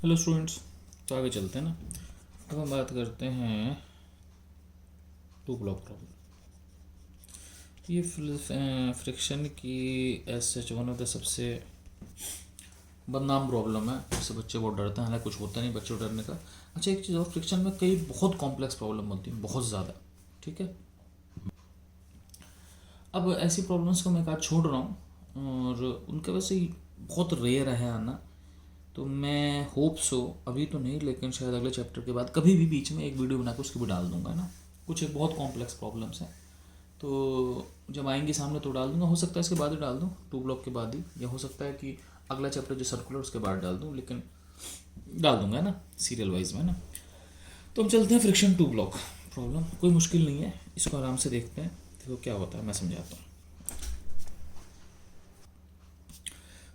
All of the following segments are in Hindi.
हेलो स्टूडेंट्स, तो आगे चलते हैं ना। अब हम बात करते हैं टू ब्लॉक प्रॉब्लम। ये फ्रिक्शन की as such one of the सबसे बदनाम प्रॉब्लम है। इससे बच्चे बहुत डरते हैं, हालांकि कुछ होता नहीं बच्चों को डरने का। अच्छा, एक चीज़ और, फ्रिक्शन में कई बहुत कॉम्प्लेक्स प्रॉब्लम होती है, बहुत ज़्यादा। ठीक है, अब ऐसी प्रॉब्लम्स को मैं एक आज छोड़ रहा हूँ और उनके वैसे ही बहुत रेयर है आना। तो मैं होप सो अभी तो नहीं, लेकिन शायद अगले चैप्टर के बाद कभी भी बीच में एक वीडियो बना के उसकी भी डाल दूंगा ना। कुछ एक बहुत कॉम्प्लेक्स प्रॉब्लम्स हैं, तो जब आएंगे सामने तो डाल दूंगा। हो सकता है इसके बाद ही डाल दूँ, टू ब्लॉक के बाद ही, या हो सकता है कि अगला चैप्टर जो सर्कुलर उसके बाद डाल दूँ, लेकिन डाल दूंगा ना सीरियल वाइज में ना। तो हम चलते हैं फ्रिक्शन टू ब्लॉक प्रॉब्लम। कोई मुश्किल नहीं है, इसको आराम से देखते हैं। देखो क्या होता है, मैं समझाता हूँ।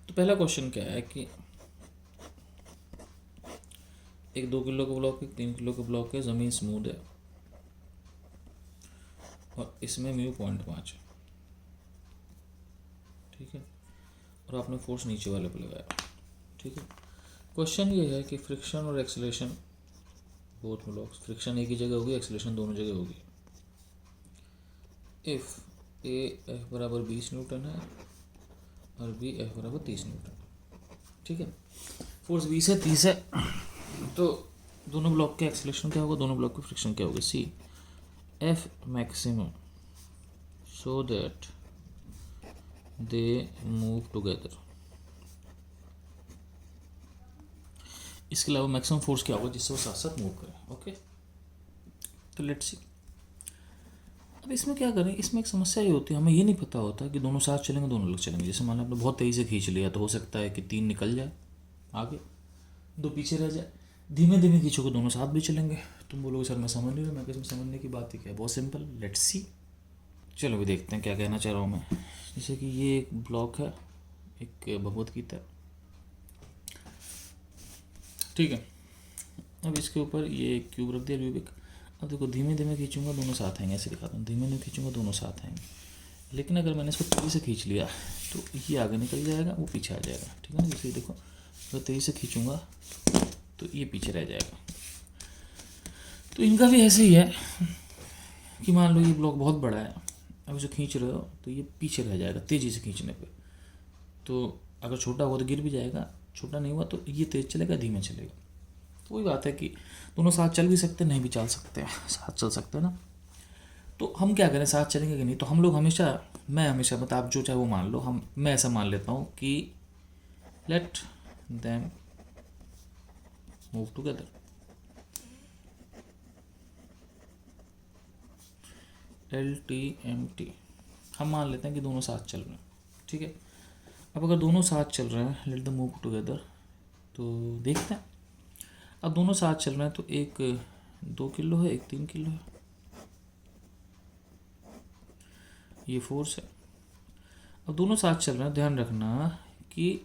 तो पहला क्वेश्चन क्या है कि एक 2 किलो का ब्लॉक, एक 3 किलो का ब्लॉक है, ज़मीन स्मूथ है और इसमें म्यू 0.5 है। ठीक है, और आपने फोर्स नीचे वाले पे लगाया। ठीक है, क्वेश्चन ये है कि फ्रिक्शन और एक्सेलरेशन बोथ ब्लॉक्स, फ्रिक्शन एक ही जगह होगी, एक्सेलरेशन दोनों जगह होगी। इफ़ ए एफ बराबर 20 न्यूटन है और बी एफ बराबर 30 न्यूटन। ठीक है, फोर्स 20 है, 30 है, तो दोनों ब्लॉक के एक्सेलरेशन क्या होगा, दोनों ब्लॉक की फ्रिक्शन क्या होगी। C F maximum so that they move together. इसके अलावा मैक्सिमम फोर्स क्या होगा जिससे वो साथ साथ मूव करें। ओके, तो लेट्स सी। अब इसमें क्या करें, इसमें एक समस्या ये होती है, हमें ये नहीं पता होता कि दोनों साथ चलेंगे दोनों अलग चलेंगे। जैसे मान लो आपने बहुत तेज़ी से खींच लिया तो हो सकता है कि 3 निकल जाए आगे, 2 पीछे रह जाए। धीमे धीमे खींचोगे दोनों साथ भी चलेंगे। तुम बोलोगे सर मैं समझ नहीं रहा, मैं इसमें समझने की बात ही क्या है, बहुत सिंपल। लेट्स सी, चलो भी देखते हैं क्या कहना चाह रहा हूँ मैं। जैसे कि ये एक ब्लॉक है, एक भगवत गीता। ठीक है, अब इसके ऊपर ये क्यूब रख दिया, क्यूबिक। अब देखो धीमे धीमे खींचूंगा दोनों साथ आएंगे, ऐसे दिखाता हूँ। धीमे धीमे खींचूंगा दोनों साथ आएंगे, लेकिन अगर मैंने इसको तेज़ी से खींच लिया तो ये आगे निकल जाएगा, वो पीछे आ जाएगा। ठीक है ना, जैसे देखो अगर तेज़ी से खींचूंगा तो ये पीछे रह जाएगा। तो इनका भी ऐसे ही है कि मान लो ये ब्लॉक बहुत बड़ा है, अब इसे खींच रहे हो तो ये पीछे रह जाएगा तेज़ी से खींचने पे। तो अगर छोटा हुआ तो गिर भी जाएगा, छोटा नहीं हुआ तो ये तेज़ चलेगा, धीमे चलेगा। तो वही बात है कि दोनों साथ चल भी सकते, नहीं भी चल सकते, साथ चल सकते हैं ना। तो हम क्या करें, साथ चलेंगे कि नहीं। तो हम लोग हमेशा, मैं हमेशा, मतलब आप जो चाहे वो मान लो, हम मैं ऐसा मान लेता हूँ कि let them move together. LTMT हम मान लेते हैं कि दोनों साथ चल रहे हैं। ठीक है, अब अगर दोनों साथ चल रहे हैं, लेट द मूव टुगेदर, तो देखते हैं। अब दोनों साथ चल रहे हैं तो एक 2 किलो है, एक 3 किलो है, ये फोर्स है। अब दोनों साथ चल रहे हैं, ध्यान रखना कि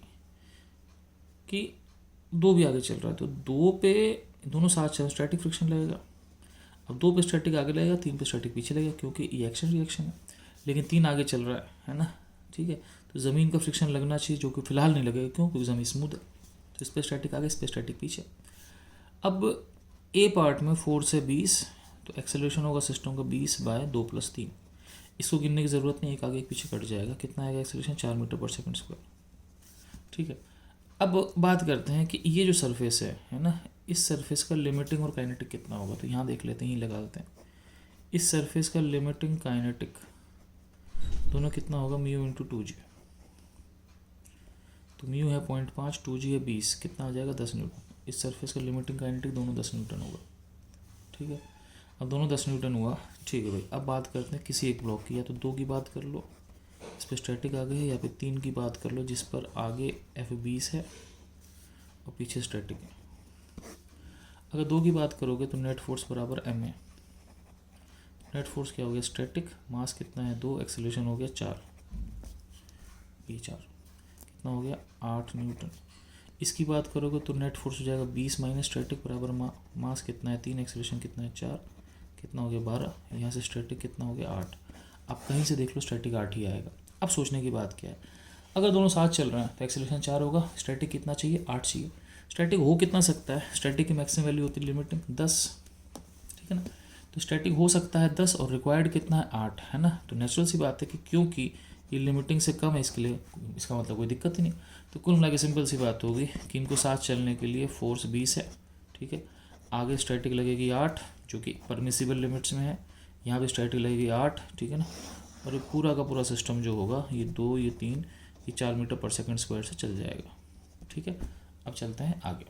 2 भी आगे चल रहा है, तो 2 पे दोनों साथ चल, स्टैटिक फ्रिक्शन लगेगा। अब 2 पे स्टैटिक आगे लगेगा, 3 पे स्टैटिक पीछे लगेगा, क्योंकि ये एक्शन रिएक्शन है। लेकिन 3 आगे चल रहा है ना। ठीक है, तो ज़मीन का फ्रिक्शन लगना चाहिए, जो कि फिलहाल नहीं लगेगा, क्यों, क्योंकि ज़मीन स्मूथ है। तो इस पर स्टैटिक आगे, इस पर स्टैटिक पीछे। अब ए पार्ट में फोर्स है 20, तो एक्सेलरेशन होगा सिस्टम का 20/2 + 3। इसको गिनने की ज़रूरत नहीं, एक आगे एक पीछे कट जाएगा। कितना आएगा एक्सेलरेशन, 4 मीटर पर सेकंड स्क्वायर। ठीक है, अब बात करते हैं कि ये जो सरफेस है ना, इस सरफेस का लिमिटिंग और काइनेटिक कितना होगा। तो यहाँ देख लेते हैं, लगा देते हैं। इस सरफेस का लिमिटिंग काइनेटिक दोनों कितना होगा, म्यू × 2g। तो म्यू है 0.5, 2g है 20, कितना आ जाएगा 10 न्यूटन। इस सरफेस का लिमिटिंग काइनेटिक दोनों 10 न्यूटन होगा। ठीक है, अब दोनों 10 न्यूटन हुआ। ठीक है भाई, अब बात करते हैं किसी एक ब्लॉक की, या तो 2 की बात कर लो, इस पर स्टैटिक आगे है, या फिर 3 की बात कर लो, जिस पर आगे F20 है और पीछे स्टैटिक है। अगर 2 की बात करोगे तो नेट फोर्स बराबर m है। नेट फोर्स क्या हो गया, स्टैटिक, मास कितना है 2, एक्सेलरेशन हो गया 4, P4 कितना हो गया 8 न्यूटन। इसकी बात करोगे तो नेट फोर्स हो जाएगा 20 - स्टैटिक बराबर मास कितना है 3, एक्सेलरेशन कितना है 4, कितना हो गया 12। यहाँ से स्टैटिक कितना हो गया 8। आप कहीं से देख लो स्टैटिक 8 ही आएगा। अब सोचने की बात क्या है, अगर दोनों साथ चल रहे हैं तो एक्सेलरेशन 4 होगा, स्टैटिक कितना चाहिए 8 चाहिए। स्टैटिक हो कितना सकता है, स्टैटिक की मैक्सिमम वैल्यू होती है लिमिटिंग 10, ठीक है ना। तो स्टैटिक हो सकता है 10 और रिक्वायर्ड कितना है 8, है ना। तो नेचुरल सी बात है कि क्योंकि ये लिमिटिंग से कम है इसके लिए इसका मतलब कोई दिक्कत ही नहीं। तो कुल मिला के सिंपल सी बात होगी कि इनको साथ चलने के लिए फोर्स 20 है, ठीक है। आगे स्टैटिक लगेगी 8 जो कि परमिसिबल लिमिट्स में है, यहाँ भी स्टैटिक लगेगी 8, ठीक है ना। और ये पूरा का पूरा सिस्टम जो होगा ये 2 ये 3 ये 4 मीटर पर सेकंड स्क्वायर से चल जाएगा, ठीक है। अब चलते हैं आगे।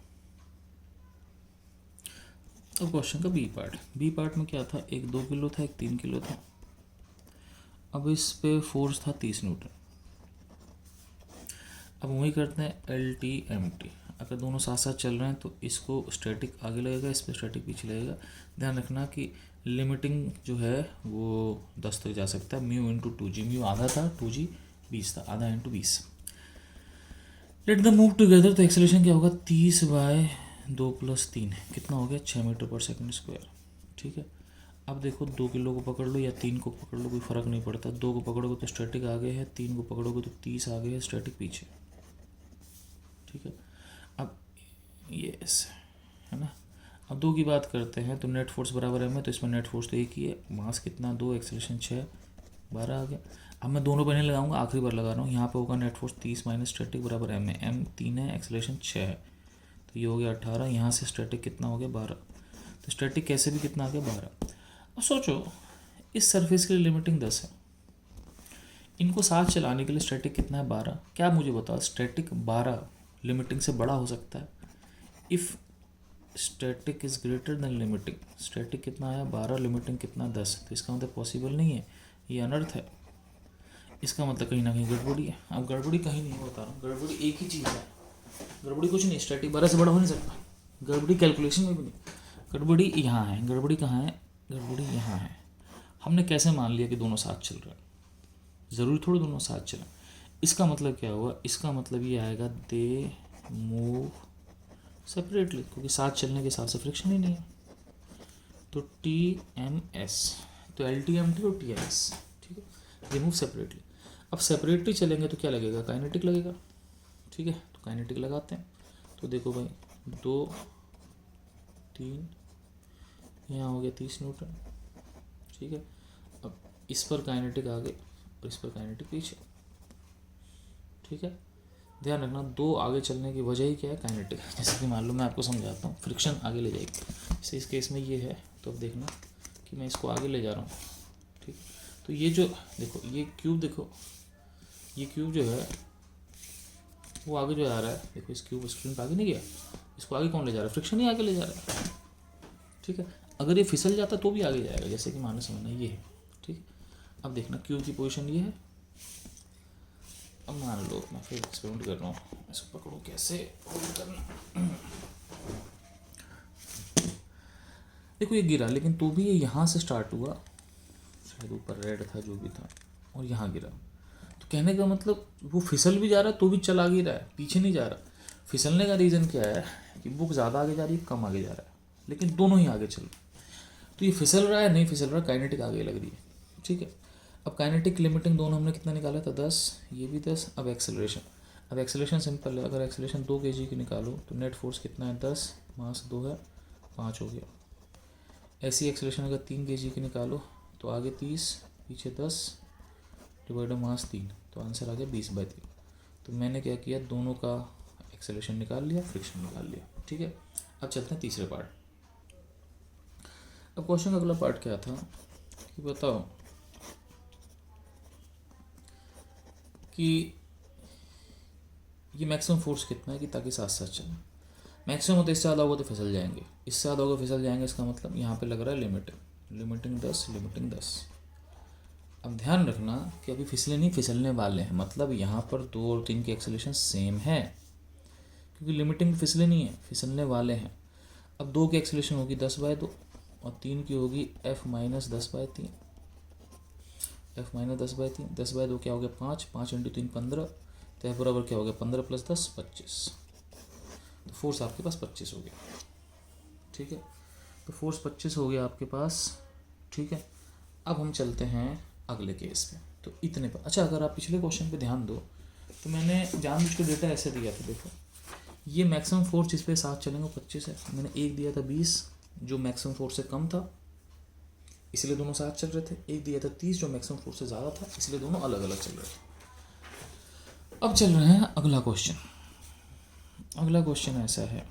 अब क्वेश्चन का बी पार्ट में क्या था, एक 2 किलो था, एक 3 किलो था। अब इस पे फोर्स था 30 न्यूटन। अब वही करते हैं LT-MT। अगर दोनों साथ साथ चल रहे हैं तो इसको स्टैटिक आगे लगेगा, इस पर स्टैटिक पीछे लगेगा। ध्यान रखना कि लिमिटिंग जो है वो 10 तक जा सकता है। म्यू इंटू 2G, म्यू आधा था, 2G 20 था, आधा into 20। Let the move together, तो एक्सेलरेशन क्या होगा 30/2 + 3 कितना हो गया 6 मीटर पर सेकंड स्क्वायर, ठीक है। अब देखो 2 किलो को पकड़ लो या 3 को पकड़ लो, कोई फ़र्क नहीं पड़ता। 2 को पकड़ोगे तो स्टैटिक आगे है, 3 को पकड़ोगे तो 30 आगे है, स्टैटिक पीछे, ठीक है। अब ये ऐसे है ना। अब 2 की बात करते हैं तो नेट फोर्स बराबर है, तो इसमें नेट फोर्स तो एक ही है, मास कितना 2, एक्सेलरेशन 6, 12 आ गया। अब मैं दोनों पे नहीं लगाऊंगा, आखिरी बार लगा रहा हूँ। यहाँ पे होगा नेट फोर्स 30 माइनस स्टैटिक बराबर m है, m 3 है, एक्सेलरेशन 6 है, तो ये हो गया 18। यहाँ से स्टैटिक कितना हो गया 12, तो स्टैटिक कैसे भी कितना आ गया 12। अब सोचो इस सरफेस के लिए लिमिटिंग 10 है, इनको साथ चलाने के लिए स्टैटिक कितना है 12। क्या मुझे बताओ स्टैटिक 12 लिमिटिंग से बड़ा हो सकता है? If static is greater than limiting, static कितना आया 12, लिमिटिंग कितना 10, तो इसका मतलब पॉसिबल नहीं है, ये अनर्थ है। इसका मतलब कहीं ना कहीं गड़बड़ी है। अब गड़बड़ी कहीं नहीं बता रहा हूँ, गड़बड़ी एक ही चीज़ है, गड़बड़ी कुछ नहीं, स्टैटिक 12 से बड़ा हो नहीं सकता, गड़बड़ी कैलकुलेशन में भी नहीं। गड़बड़ी यहाँ है, गड़बड़ी कहाँ है, गड़बड़ी यहाँ है। हमने कैसे मान लिया कि दोनों साथ चल रहे हैं? ज़रूरी थोड़ी दोनों साथ चलें। इसका मतलब क्या हुआ, इसका मतलब ये आएगा दे मूव सेपरेटली, क्योंकि साथ चलने के हिसाब से फ्रिक्शन ही नहीं है। तो TMS, तो LT-MT और TMS, ठीक है, दे मूव सेपरेटली। अब सेपरेटली चलेंगे तो क्या लगेगा, काइनेटिक लगेगा, ठीक है। तो काइनेटिक लगाते हैं, तो देखो भाई 2 3 यहाँ हो गया 30 न्यूटन, ठीक है। अब इस पर काइनेटिक आगे और इस पर काइनेटिक पीछे, ठीक है। ध्यान रखना 2 आगे चलने की वजह ही क्या है, काइनेटिक। जैसे कि मान लो मैं आपको समझाता हूँ, फ्रिक्शन आगे ले जाएगी, जैसे इस केस में ये है, तो अब देखना कि मैं इसको आगे ले जा रहा हूँ, ठीक। तो ये जो देखो ये क्यूब, देखो ये क्यूब जो है वो आगे जो आ रहा है, देखो इस क्यूब स्क्रीन पर आगे नहीं गया, इसको आगे कौन ले जा रहा है, फ्रिक्शन ही आगे ले जा रहा है, ठीक है। अगर ये फिसल जाता तो भी आगे जाएगा, जैसे कि मानो समझना ये है, ठीक। अब देखना क्यूब की पोजीशन ये है। अब मान लो मैं फिर एक्सपेरिमेंट कर रहा हूँ, इसको पकड़ो कैसे होल्ड करना। देखो ये गिरा, लेकिन तो भी ये यहाँ से स्टार्ट हुआ, शायद ऊपर रेड था जो भी था, और यहाँ गिरा। तो कहने का मतलब वो फिसल भी जा रहा है तो भी चल आगे रहा है, पीछे नहीं जा रहा। फिसलने का रीज़न क्या है कि बुक ज़्यादा आगे जा रही है, कम आगे जा रहा है, लेकिन दोनों ही आगे चल रहे। तो ये फिसल रहा है नहीं फिसल रहा, काइनेटिक आगे लग रही है, ठीक है। अब काइनेटिक लिमिटिंग दोनों हमने कितना निकाला था 10, ये भी 10। अब एक्सेलरेशन सिंपल है, अगर एक्सेलरेशन 2 kg की निकालो तो नेट फोर्स कितना है 10, मास 2 है, 5 हो गया। ऐसी एक्सेलरेशन अगर 3 kg की निकालो तो आगे 30 पीछे 10 डिवाइड मास 3, तो आंसर आ गया 20/3। तो मैंने क्या किया, दोनों का एक्सेलरेशन निकाल लिया, फ्रिक्शन निकाल लिया, ठीक है। अब चलते हैं तीसरे पार्ट। अब क्वेश्चन का अगला पार्ट क्या था कि बताओ कि ये मैक्सिमम फोर्स कितना है कि ताकि साथ साथ चलें। मैक्सिमम होता है, इससे ज़्यादा होगा तो फिसल जाएंगे, इससे ज़्यादा होगा फिसल जाएंगे, इसका मतलब यहाँ पे लग रहा है लिमिटिंग 10। अब ध्यान रखना कि अभी फिसलने वाले हैं, मतलब यहाँ पर 2 और 3 की एक्सेलरेशन सेम है, क्योंकि लिमिटिंग फिसले नहीं है, फिसलने वाले हैं। अब 2 की एक्सेलरेशन होगी 10/2 और 3 की होगी F - 10/3, F - 10/3, 10/2 क्या हो गया 5, 5 × 3 15, तो F बराबर क्या हो गया 15 + 10 25। तो फोर्स आपके पास 25 हो गया, ठीक है। तो फोर्स 25 हो गया आपके पास, ठीक है। अब हम चलते हैं अगले केस पे। तो इतने पर अच्छा, अगर आप पिछले क्वेश्चन पे ध्यान दो तो मैंने जानबूझ के डेटा ऐसे दिया था, देखो ये मैक्सिमम फोर्स जिस पे साथ चलेंगे 25 है। मैंने एक दिया था 20 जो मैक्सिमम फोर्स से कम था, इसलिए दोनों साथ चल रहे थे। एक दिया था 30 जो मैक्सिमम फोर्स से ज़्यादा था, इसलिए दोनों अलग अलग चल रहे थे। अब चल रहे हैं अगला क्वेश्चन। अगला क्वेश्चन ऐसा है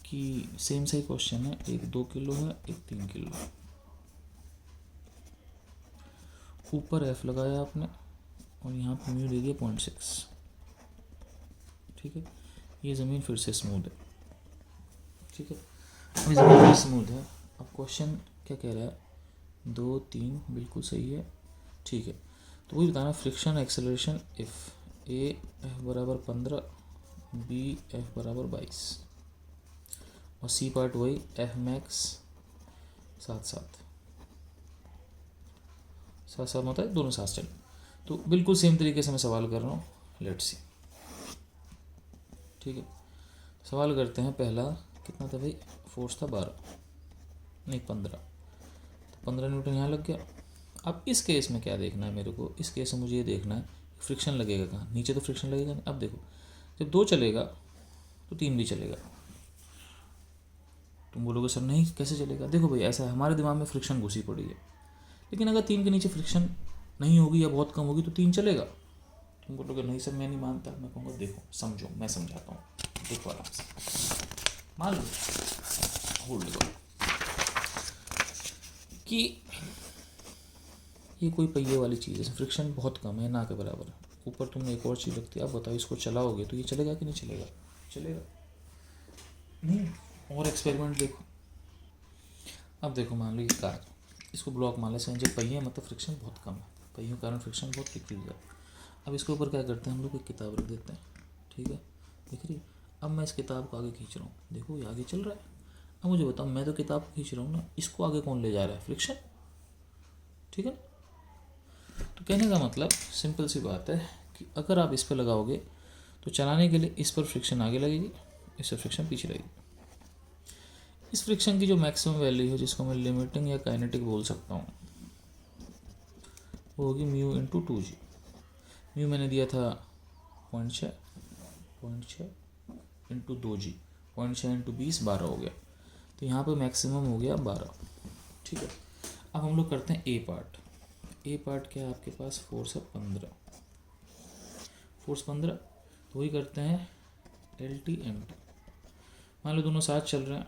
कि सेम सही क्वेश्चन है, एक 2 किलो है, एक 3 किलो है। ऊपर एफ लगाया आपने और यहाँ पर म्यू दे दिया 0.6। ठीक है, ये ज़मीन फिर से स्मूथ है। ठीक है, अभी ज़मीन फिर स्मूथ है। अब क्वेश्चन क्या कह रहा है, 2 3 बिल्कुल सही है। ठीक है, तो वही बताना friction acceleration if A F बराबर 15, बी एफ बराबर 22 और सी पार्ट वही एफ मैक्स 7 मतलब दोनों साथ चले। तो बिल्कुल सेम तरीके से मैं सवाल कर रहा हूँ, लेट्स सी। ठीक है, सवाल करते हैं। पहला कितना था भाई, फोर्स था 12 नहीं 15, तो 15 न्यूटन यहाँ लग गया। अब इस केस में क्या देखना है मेरे को, इस केस में मुझे ये देखना है फ्रिक्शन लगेगा कहाँ, नीचे तो फ्रिक्शन लगेगा नहीं। अब देखो जब 2 चलेगा तो 3 भी चलेगा। तुम बोलोगे सर नहीं कैसे चलेगा, देखो भाई ऐसा है, हमारे दिमाग में फ्रिक्शन घुसी पड़ी है, लेकिन अगर 3 के नीचे फ्रिक्शन नहीं होगी या बहुत कम होगी तो 3 चलेगा। तुम बोलोगे नहीं सर मैं नहीं मानता, मैं कहूँगा देखो समझो, मैं समझाता हूँ, देखो आराम से मान लो, होल्ड करो कि ये कोई पहिए वाली चीज़ है, फ्रिक्शन बहुत कम है, ना के बराबर है। ऊपर तुमने एक और चीज़ रखती है, अब बताओ इसको चलाओगे तो ये चलेगा कि नहीं चलेगा, चलेगा नहीं। और एक्सपेरिमेंट देखो। अब देखो मान लो ये कार, इसको ब्लॉक मान लें, जब पहिए मतलब फ्रिक्शन बहुत कम है, पहियों के कारण फ्रिक्शन बहुत डिक्रीज है। अब इसके ऊपर क्या करते हैं हम लोग, एक किताब रख देते हैं। ठीक है, दिख रही। अब मैं इस किताब को आगे खींच रहा हूँ, देखो ये आगे चल रहा है। अब मुझे बताओ, मैं तो किताब को खींच रहा हूँ ना, इसको आगे कौन ले जा रहा है, फ्रिक्शन। ठीक है, तो कहने का मतलब सिंपल सी बात है कि अगर आप इस पर लगाओगे तो चलाने के लिए इस पर फ्रिक्शन आगे लगेगी, इस पर फ्रिक्शन पीछे लगेगी। इस फ्रिक्शन की जो मैक्सिमम वैल्यू है, जिसको मैं लिमिटिंग या काइनेटिक बोल सकता हूँ, वो होगी म्यू इंटू 2g। म्यू मैंने दिया था 0.6 इंटू 2g, 0.6 इंटू 20 12 हो गया। तो यहाँ पे मैक्सिमम हो गया 12। ठीक है, अब हम लोग करते हैं ए पार्ट। ए पार्ट क्या है आपके पास, फोर्स है 15, फोर्स 15। तो वही करते हैं एल टी एम टी। मान लो दोनों साथ चल रहे हैं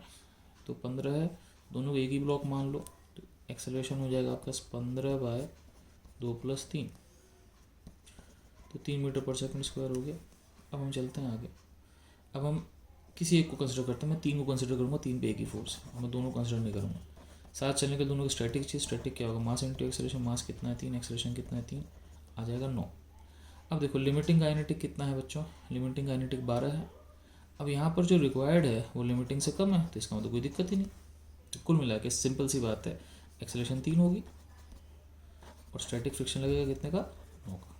तो 15 है, दोनों को एक ही ब्लॉक मान लो, तो एक्सेलरेशन हो जाएगा आपका 15/2 + 3, तो 3 मीटर पर सेकंड स्क्वायर हो गया। अब हम चलते हैं आगे। अब हम किसी एक को कंसिडर करते हैं, मैं 3 को कंसिडर करूँगा, 3 पे एक ही फोर्स है, मैं दोनों कंसिडर नहीं करूँगा। साथ चलने के दोनों की स्टैटिक चीज़, स्टैटिक क्या होगा, मास इंटू एक्सेलरेशन, मास कितना है 3, एक्सेलरेशन कितना है 3, आ जाएगा 9। अब देखो लिमिटिंग काइनेटिक कितना है बच्चों, लिमिटिंग काइनेटिक 12 है। अब यहाँ पर जो रिक्वायर्ड है वो लिमिटिंग से कम है, तो इसका मतलब कोई दिक्कत ही नहीं। तो कुल मिला के सिंपल सी बात है, एक्सेलरेशन 3 होगी और स्टैटिक फ्रिक्शन लगेगा कितने का, 9 का।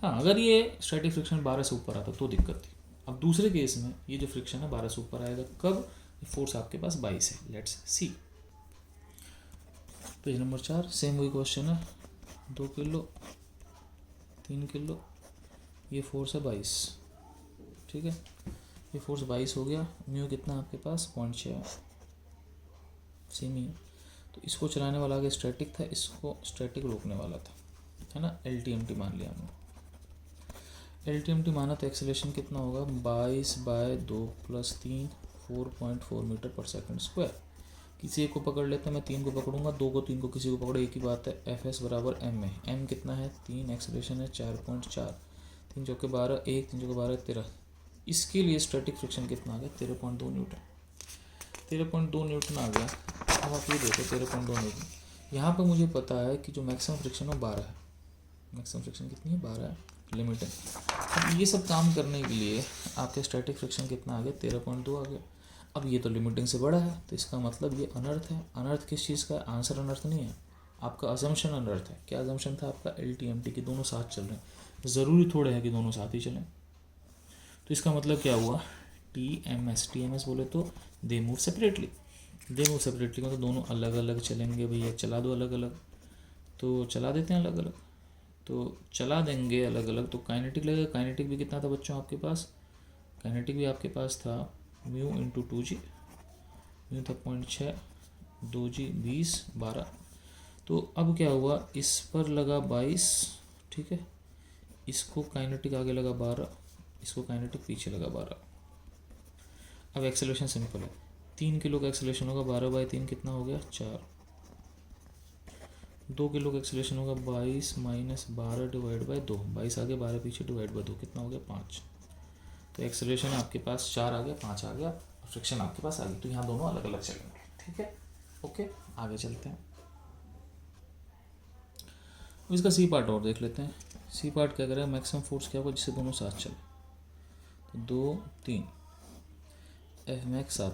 हाँ, अगर ये स्टैटिक फ्रिक्शन 12 से ऊपर आता तो दिक्कत थी। अब दूसरे केस में ये जो फ्रिक्शन है 12 से ऊपर आएगा, कब, फोर्स आपके पास 22 है। Let's see page number 4, same वही क्वेश्चन है, 2 किलो 3 किलो, ये फोर्स है 22। ठीक है, ये फोर्स 22 हो गया। म्यू कितना आपके पास 0.6, सेम ही है। तो इसको चलाने वाला आगे स्टैटिक था, इसको स्टैटिक रोकने वाला था, है ना। एल टी एम टी मान लिया हमने, एल टी एम टी माना, तो एक्सेलरेशन कितना होगा 22/2 + 3 4.4 मीटर पर सेकंड स्क्वायर। किसी एक को पकड़ लेते हैं, मैं 3 को पकड़ूंगा, 2 को 3 को किसी को पकड़ो, एक ही बात है। एफ एस बराबर एम है, एम कितना है 3, एक्सेलरेशन है 4.4, 3 चौके 12, 1 3 चौके 12 13। इसके लिए स्टैटिक फ्रिक्शन कितना आ गया 13.2 न्यूटन, 13.2 न्यूटन आ गया। अब आप ये देखो 13.2 न्यूटन। यहाँ पर मुझे पता है कि जो मैक्सिमम फ्रिक्शन है 12 है, मैक्सिमम फ्रिक्शन कितनी है 12 है, लिमिटिंग। अब ये सब काम करने के लिए आपके स्टैटिक फ्रिक्शन कितना आ गया 13.2 आ गया। अब ये तो लिमिटिंग से बड़ा है, तो इसका मतलब ये अनर्थ है। अनर्थ किस चीज़ का है, आंसर अनर्थ नहीं है, आपका अजम्पशन अनर्थ है। क्या अजम्पशन था आपका, एल टी एम टी की दोनों साथ चल रहे हैं, ज़रूरी थोड़े है कि दोनों साथ ही चलें। तो इसका मतलब क्या हुआ, टी एम एस बोले तो they move separately, they move separately मतलब दोनों अलग अलग चलेंगे। भैया चला दो अलग अलग, तो चला देते हैं अलग अलग, तो चला देंगे अलग अलग, तो काइनेटिक लगेगा। काइनेटिक भी कितना था बच्चों आपके पास काइनेटिक भी आपके पास था म्यू इंटू 2g, म्यू था 0.6, 2g 20, 12। तो अब क्या हुआ, इस पर लगा 22, ठीक है, इसको काइनेटिक आगे लगा 12, इसको काइनेटिक पीछे लगा 12। अब एक्सेलरेशन सिंपल है, 3 किलो का एक्सेलरेशन होगा 12/3 कितना हो गया 4, 2 किलो का एक्सेलरेशन होगा 22 माइनस 12 डिवाइड बाई 2, 22 आगे 12 पीछे डिवाइड बाई 2 कितना हो गया 5। तो एक्सेलरेशन आपके पास 4 आ गया, 5 आ गया, फ्रिक्शन आपके पास आ गई। तो यहाँ दोनों अलग अलग चलेंगे, ठीक है। ओके, आगे चलते हैं। इसका सी पार्ट और देख लेते हैं। सी पार्ट क्या करेगा, मैक्सिमम फोर्स क्या होगा जिससे दोनों साथ चले, तो 2 3 एफ मैक्स साथ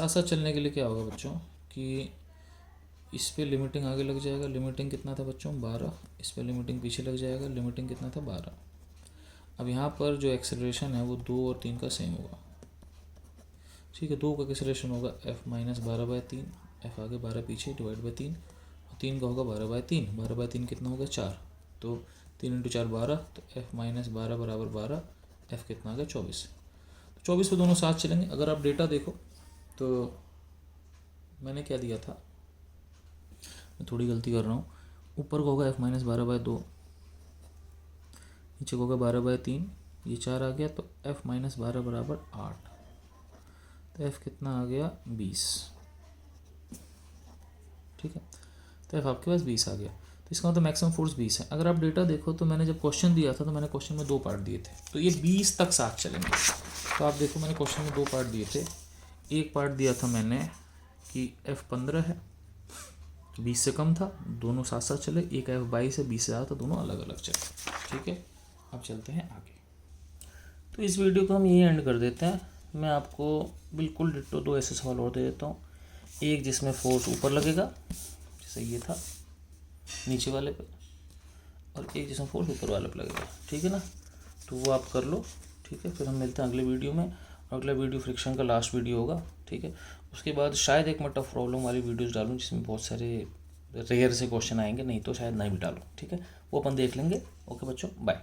साथ चलने के लिए क्या होगा बच्चों कि इस पे लिमिटिंग आगे लग जाएगा, लिमिटिंग कितना था बच्चों 12, इस पे लिमिटिंग पीछे लग जाएगा, लिमिटिंग कितना था 12। अब यहाँ पर जो एक्सेलरेशन है वो 2 और 3 का सेम होगा, ठीक है। 2 का एक्सेलरेशन होगा एफ माइनस 12/3, एफ आगे 12 पीछे डिवाइड बाई 3, और 3 का होगा 12/3, 12/3 कितना होगा 4, तो 3 इंटू 4 12, तो एफ माइनस 12 बराबर 12, एफ कितना आ गया 24। तो 24 पे दोनों साथ चलेंगे। अगर आप डेटा देखो तो मैंने क्या दिया था, मैं थोड़ी गलती कर रहा हूँ, ऊपर को होगा एफ माइनस 12/2, नीचे को होगा 12/3, ये 4 आ गया, तो एफ माइनस 12 बराबर 8, तो एफ कितना आ गया 20, ठीक है। तो एफ आपके पास 20 आ गया, तो इसका मतलब मैक्सिमम फोर्स 20 है। अगर आप डेटा देखो तो मैंने जब क्वेश्चन दिया था तो मैंने क्वेश्चन में 2 पार्ट दिए थे, तो ये 20 तक साथ चलेंगे। तो आप देखो मैंने क्वेश्चन में 2 पार्ट दिए थे, एक पार्ट दिया था मैंने कि एफ 15 है, 20 से कम था, दोनों साथ साथ चले, एक एफ 22 है, 20 से ज़्यादा, तो दोनों अलग अलग चले, ठीक है। अब चलते हैं आगे। तो इस वीडियो को हम यही एंड कर देते हैं। मैं आपको बिल्कुल डिट्टो 2 ऐसे सवाल और दे देता हूँ, एक जिसमें फोर्स ऊपर लगेगा जैसे ये था नीचे वाले पे, और एक जिसमें फोर्स ऊपर वाले पे लगेगा, ठीक है ना। तो वो आप कर लो, ठीक है। फिर हम मिलते हैं अगले वीडियो में, और अगला वीडियो फ्रिक्शन का लास्ट वीडियो होगा, ठीक है। उसके बाद शायद एक मैं टफ प्रॉब्लम वाली वीडियोस डालूँ जिसमें बहुत सारे रेयर से क्वेश्चन आएंगे, नहीं तो शायद नहीं भी डालूँ, ठीक है। वो अपन देख लेंगे। ओके बच्चों, बाय।